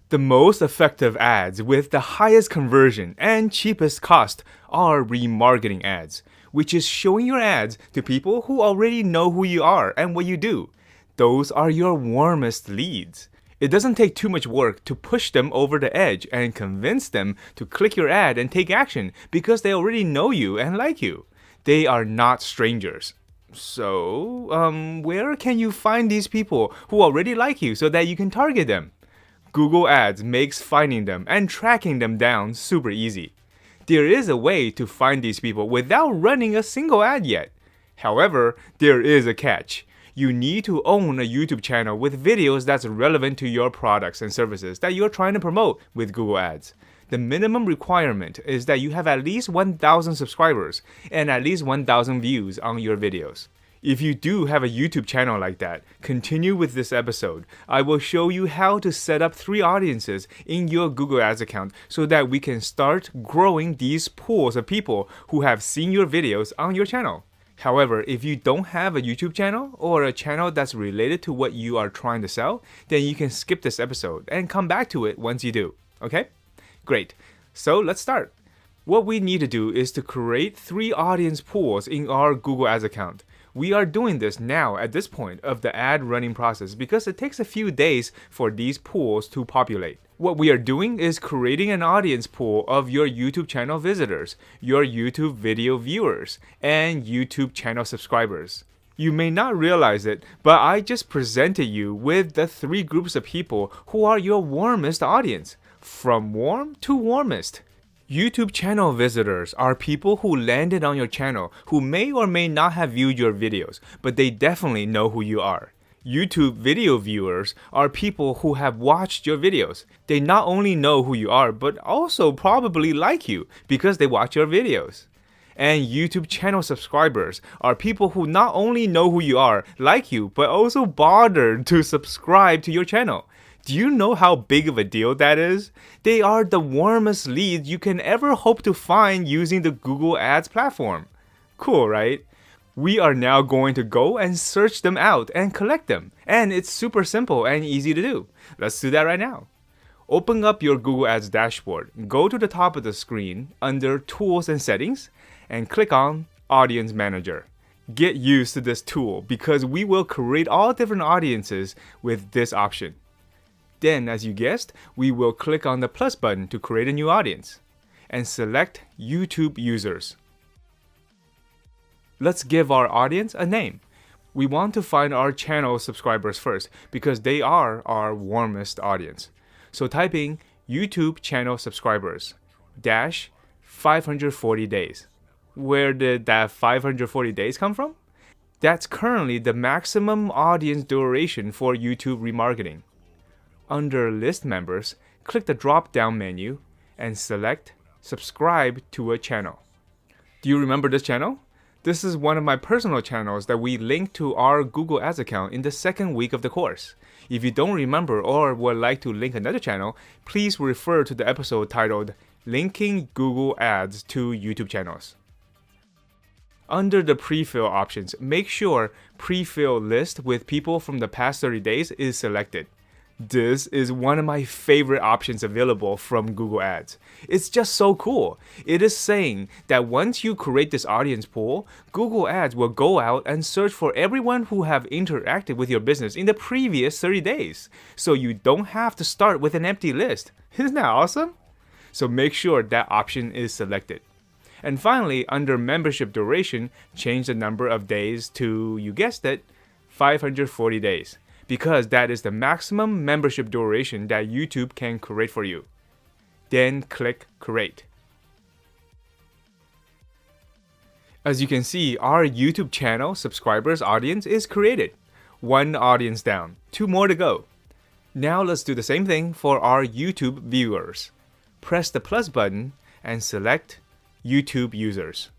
The most effective ads with the highest conversion and cheapest cost are remarketing ads, which is showing your ads to people who already know who you are and what you do. Those are your warmest leads. It doesn't take too much work to push them over the edge and convince them to click your ad and take action because they already know you and like you. They are not strangers. So, where can you find these people who already like you so that you can target them? Google Ads makes finding them and tracking them down super easy. There is a way to find these people without running a single ad yet. However, there is a catch. You need to own a YouTube channel with videos that's relevant to your products and services that you're trying to promote with Google Ads. The minimum requirement is that you have at least 1,000 subscribers and at least 1,000 views on your videos. If you do have a YouTube channel like that, continue with this episode. I will show you how to set up 3 audiences in your Google Ads account so that we can start growing these pools of people who have seen your videos on your channel. However, if you don't have a YouTube channel or a channel that's related to what you are trying to sell, then you can skip this episode and come back to it once you do. Okay? Great. So let's start. What we need to do is to create 3 audience pools in our Google Ads account. We are doing this now at this point of the ad running process because it takes a few days for these pools to populate. What we are doing is creating an audience pool of your YouTube channel visitors, your YouTube video viewers, and YouTube channel subscribers. You may not realize it, but I just presented you with the 3 groups of people who are your warmest audience, from warm to warmest. YouTube channel visitors are people who landed on your channel who may or may not have viewed your videos, but they definitely know who you are. YouTube video viewers are people who have watched your videos. They not only know who you are, but also probably like you because they watch your videos. And YouTube channel subscribers are people who not only know who you are, like you, but also bothered to subscribe to your channel. Do you know how big of a deal that is? They are the warmest leads you can ever hope to find using the Google Ads platform. Cool, right? We are now going to go and search them out and collect them. And it's super simple and easy to do. Let's do that right now. Open up your Google Ads dashboard. Go to the top of the screen under Tools and Settings and click on Audience Manager. Get used to this tool because we will create all different audiences with this option. Then, as you guessed, we will click on the plus button to create a new audience and select YouTube users. Let's give our audience a name. We want to find our channel subscribers first because they are our warmest audience. So type in YouTube channel subscribers dash 540 days. Where did that 540 days come from? That's currently the maximum audience duration for YouTube remarketing. Under List Members, click the drop-down menu and select Subscribe to a Channel. Do you remember this channel? This is one of my personal channels that we linked to our Google Ads account in the second week of the course. If you don't remember or would like to link another channel, please refer to the episode titled Linking Google Ads to YouTube Channels. Under the pre-fill options, make sure Pre-fill List with people from the past 30 days is selected. This is one of my favorite options available from Google Ads. It's just so cool. It is saying that once you create this audience pool, Google Ads will go out and search for everyone who have interacted with your business in the previous 30 days. So you don't have to start with an empty list. Isn't that awesome? So make sure that option is selected. And finally, under membership duration, change the number of days to, you guessed it, 540 days. Because that is the maximum membership duration that YouTube can create for you. Then click Create. As you can see, our YouTube channel subscribers audience is created. 1 audience down, 2 more to go. Now let's do the same thing for our YouTube viewers. Press the plus button and select YouTube users.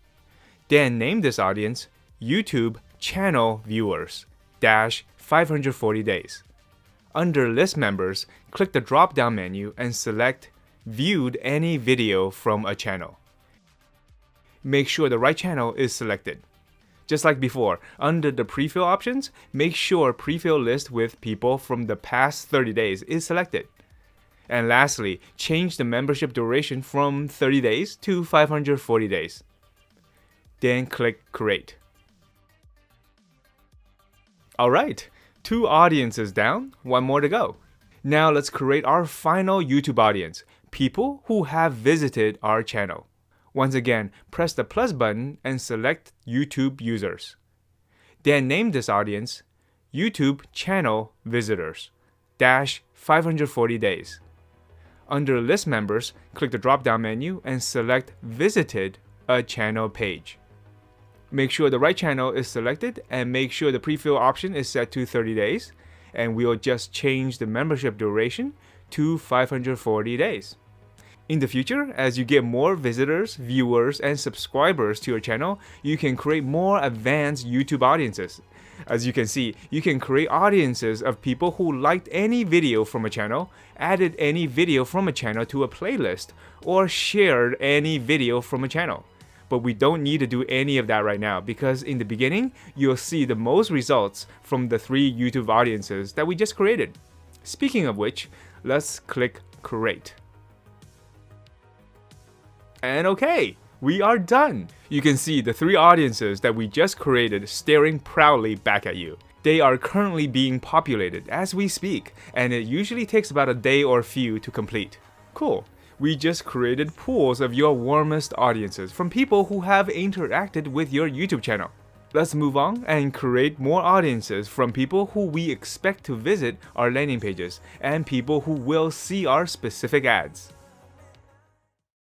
Then name this audience YouTube channel viewers dash 540 days. Under List Members, click the drop-down menu and select Viewed any video from a channel. Make sure the right channel is selected. Just like before, under the pre-fill options, make sure pre-fill list with people from the past 30 days is selected. And lastly, change the membership duration from 30 days to 540 days. Then click Create. Alright, 2 audiences down, 1 more to go. Now let's create our final YouTube audience, people who have visited our channel. Once again, press the plus button and select YouTube users. Then name this audience YouTube channel visitors - 540 days. Under list members, click the drop-down menu and select visited a channel page. Make sure the right channel is selected and make sure the prefill option is set to 30 days. And we'll just change the membership duration to 540 days. In the future, as you get more visitors, viewers, and subscribers to your channel, you can create more advanced YouTube audiences. As you can see, you can create audiences of people who liked any video from a channel, added any video from a channel to a playlist, or shared any video from a channel. But we don't need to do any of that right now because in the beginning, you'll see the most results from the 3 YouTube audiences that we just created. Speaking of which, let's click Create. And okay, we are done. You can see the 3 audiences that we just created staring proudly back at you. They are currently being populated as we speak, and it usually takes about a day or few to complete. Cool. We just created pools of your warmest audiences from people who have interacted with your YouTube channel. Let's move on and create more audiences from people who we expect to visit our landing pages and people who will see our specific ads.